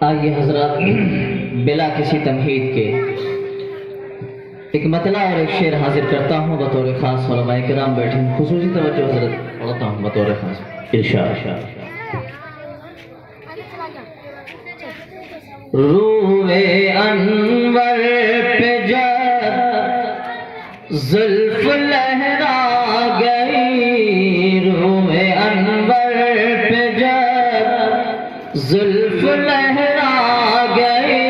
آئیے حضرات بلا کسی تمہید کے ایک مطلع اور ایک شعر حاضر کرتا ہوں بطور خاص علماء کرام بیٹھے ہیں، خصوصی توجہ حضرت پڑھتا ہوں بطور خاص ارشاد۔ روئے انور پہ جب زلف لہرا گئی، روئے انور پہ جب زلف لہرا گئی،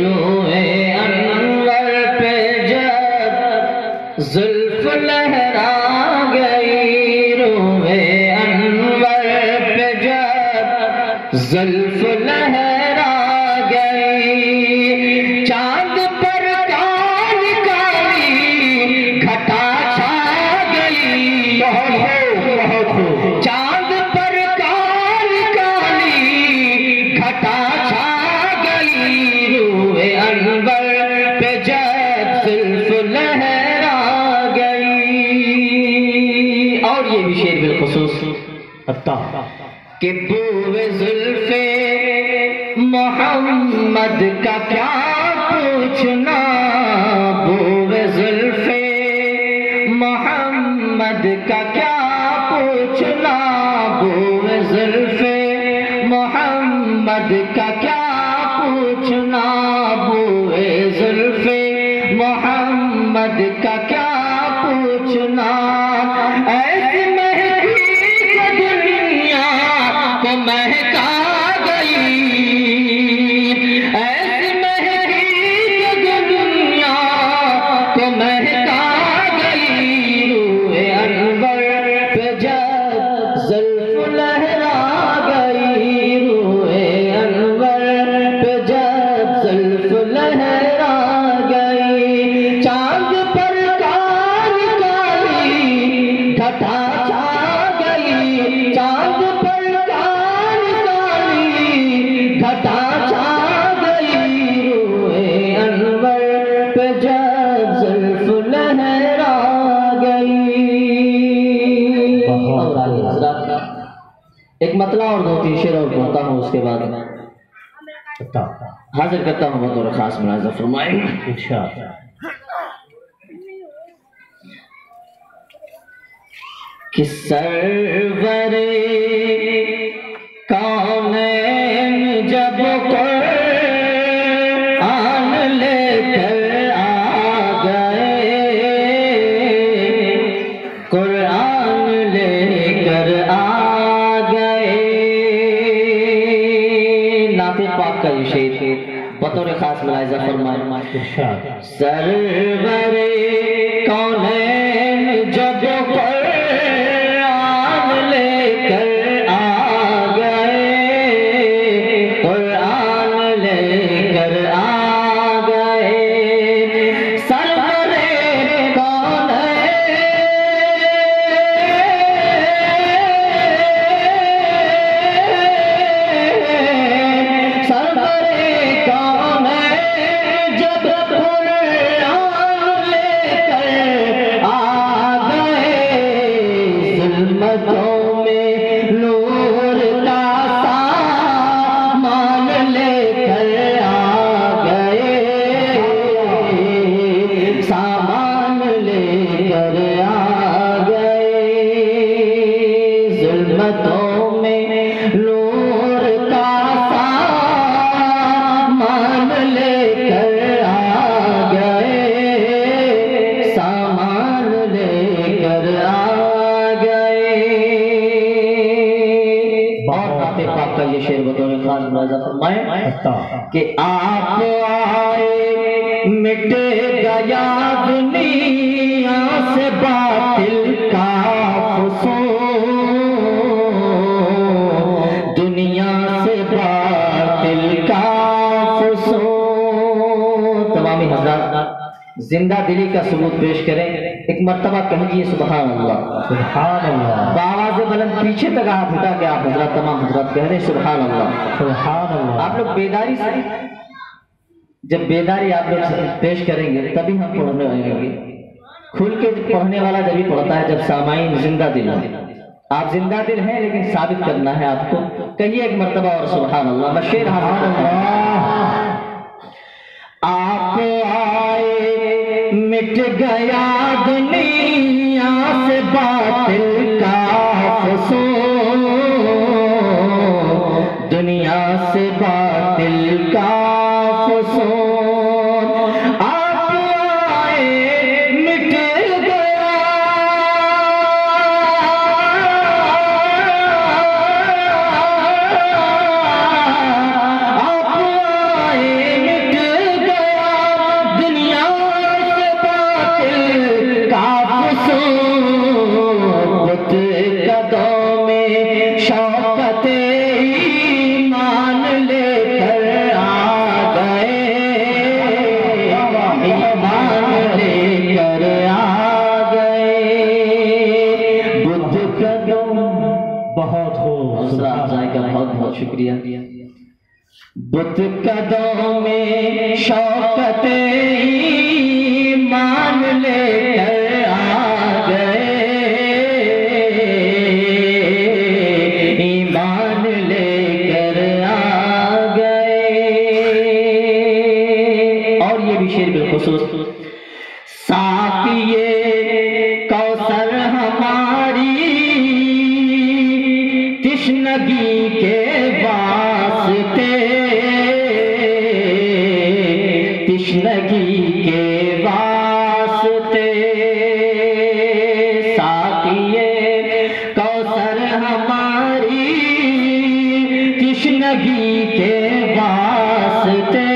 روئے انور پہ جب زلف لہرا گئی، روئے انور پہ جب زلف لہرا گئی، چاند پر کالی کالی گھٹا چھا گئی، چاند پر کالی کالی گھٹا چھا گئی، روئے انور پہ جب زلف لہرا گئی۔ اور یہ بھی شعر بالخصوص کہ بوئے زلف محمد کا کیا پوچھنا، بوئے زلف محمد کا کیا پوچھنا، بوئے زلف محمد کا کیا پوچھنا، بوئے زلف محمد کا کیا پوچھنا، ایسی مہکی کہ دنیا کو مہکا گئی، ایسی مہکی کہ دنیا کو مہکا گئی، روئے انور پہ جب زلف لہرا گئی، روئے انور پہ جب زلف لہرا گئی، چاند پر کالی کالی گھٹا چھا گئی، چاند پر کالی کالی گھٹا چھا گئی، روئے انور پہ جب زلف لہرا گئی۔ اور آگے حضرات ایک مطلع اور دو تین شعر اور پڑھتا ہوں، اس کے بعد حاضر کرتا ہوں بطور خاص ملاحظہ فرمائیں ارشاد۔ کہ سرور کونین جب قرآن لے کر آ گئے، قرآن لے کر آ گئے، نعت پاک کا یہ شعر بطور خاص ملاحظہ فرمائیں ارشاد۔ سرور کونین جب قرآن لے کر آ گئے، قرآن لے کر آ گئے، سرور کونین سرور کونین جب قرآن لے کر آ گئے، ظلمتوں میں نور کا سامان لے کر آ گئے، سامان لے کر آ گئے، ظلمتوں میں نور کا سامان لے کر آ گئے، سامان لے کر آ گئے۔ اور نعت پاک کا یہ شعر بطور خاص ملاحظہ فرمائیں کہ آپ آئے مٹ گیا دنیا سے باطل کا فسون، دنیا سے باطل کا فسون۔ تمامی حضرات زندہ دلی کا ثبوت پیش کریں، ایک مرتبہ کہیے سبحان اللہ، سبحان اللہ، بآواز بلند پیچھے تک ہاتھ اٹھا کے آپ حضرات تمام حضرات کہہ رہے ہیں سبحان اللہ، سبحان اللہ۔ آپ لوگ بیداری سے، جب بیداری آپ لوگ پیش کریں گے تبھی ہم پڑھنے آئیں گے، کھل کے پڑھنے والا جب ہی پڑھتا ہے جب سامعین زندہ دل ہو، آپ زندہ دل ہیں لیکن ثابت کرنا ہے آپ کو. کہیے ایک مرتبہ اور سبحان اللہ. میں شعر حاضر ہوں. آپ آئے مٹ گیا دنیا سے باطل کا فسون، دنیا سے باطل کا فسون. آپ آئے مٹ گیا، آپ آئے مٹ گیا دنیا سے باطل کا فسون. بت قدوں میں شوکت ایمان لے کر آ گئے، ایمان لے کر آ گئے. بدھ قدوں، بہت ہو حوصلہ افزائی کا بہت بہت شکریہ. بت قدوں میں شوکت ایمان لے کر آ گئے، ایمان لے کر آ گئے. اور یہ بھی شعر بالخصوص ساقیے کوثر ہماری تشنگی کے واسطے، تشنگی کے واسطے. ساقیے کوثر ہماری تشنگی کے واسطے،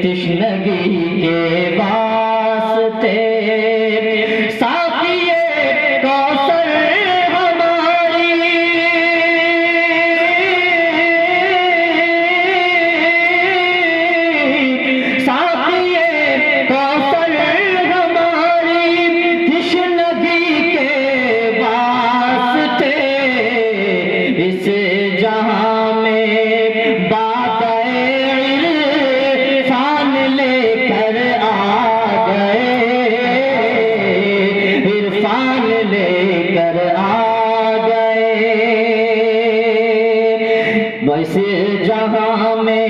تشنگی کے واسطے. ساقیے کوثر ہماری، ساقیے کوثر ہماری تشنگی کے واسطے. اس جہاں میں بات عرفان لے کر آ گئے، عرفان لے کر آ گئے. بس جہاں میں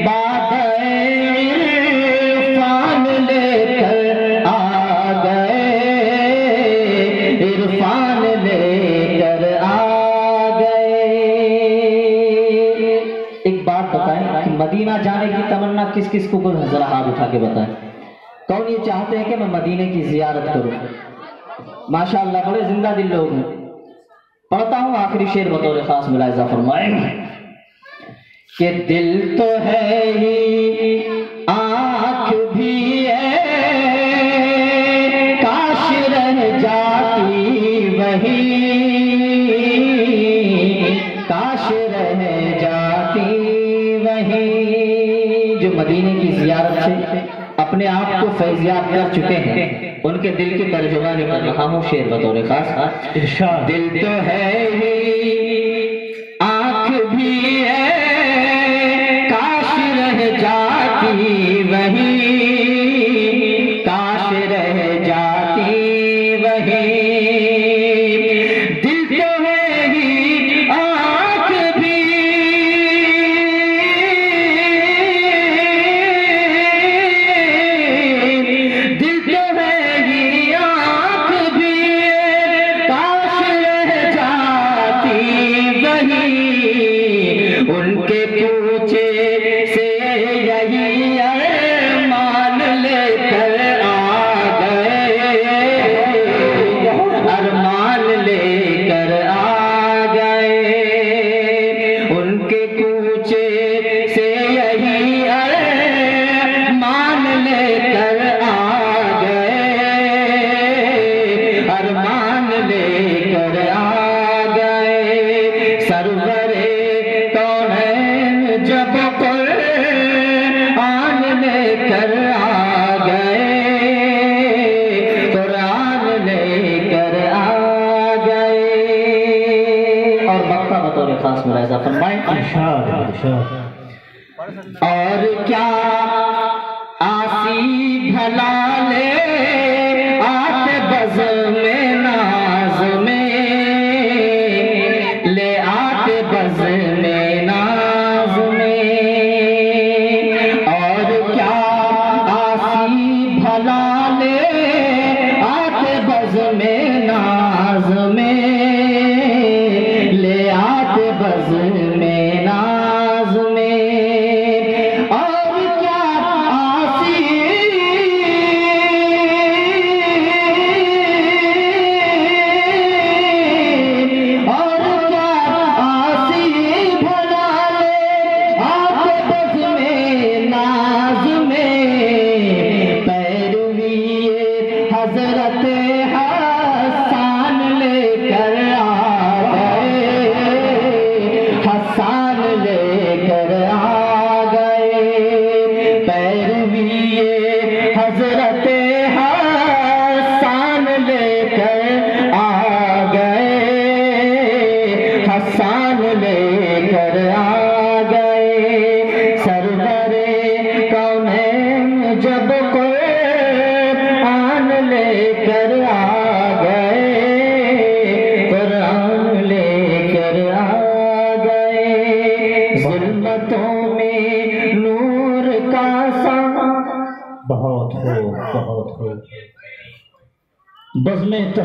بات عرفان لے کر آ گئے، عرفان لے کر آ گئے. ایک بات بتائیں کہ مدینہ جانے کی تمنا کس کس کو ذرا ہاتھ اٹھا کے بتائیں. کون یہ چاہتے ہیں کہ میں مدینے کی زیارت کروں؟ ماشاءاللہ بڑے زندہ دل لوگ ہیں. پڑھتا ہوں آخری شعر بطور خاص ملاحظہ فرمائیں کہ دل تو ہے ہی آنکھ بھی ہے، کاش رہ جاتی وہی، کاش رہ جاتی وہی. جو مدینے کی زیارت سے اپنے آپ کو فیضیاب کر چکے ہیں ان کے دل کے ترجمہ میں کر رہا ہوں شعر بطور خاص. ارشاد. دل تو ہے ہی آنکھ بھی ہے، کاش رہ جاتی وہی، کاش رہ جاتی وہی. دل تو ہے ہی آنکھ بھی، دل تو ہے ہی آنکھ بھی، کاش رہ جاتی وہی. ان کے کوچے سے یہی ارمان لے کر آ گئے، ارمان لے کر آ گئے. ان کے کوچے سے یہی ارمان لے کر آ گئے، ارمان لے کر آ گئے. سرور کونین جب قرآن لے کر آ گئے، قرآن لے کر آ گئے. اور مقطع بطور خاص ملاحظہ فرمائیں. ارشاد ارشاد. اور کیا آسی بھلا لے آتے بز میں ناز لے کر آ گئے سرور کونین جب قرآن لے کر آ گئے قرآن لے کر آ گئے ظلمتوں میں نور کا سایہ بہت خوب بہت خوب بزم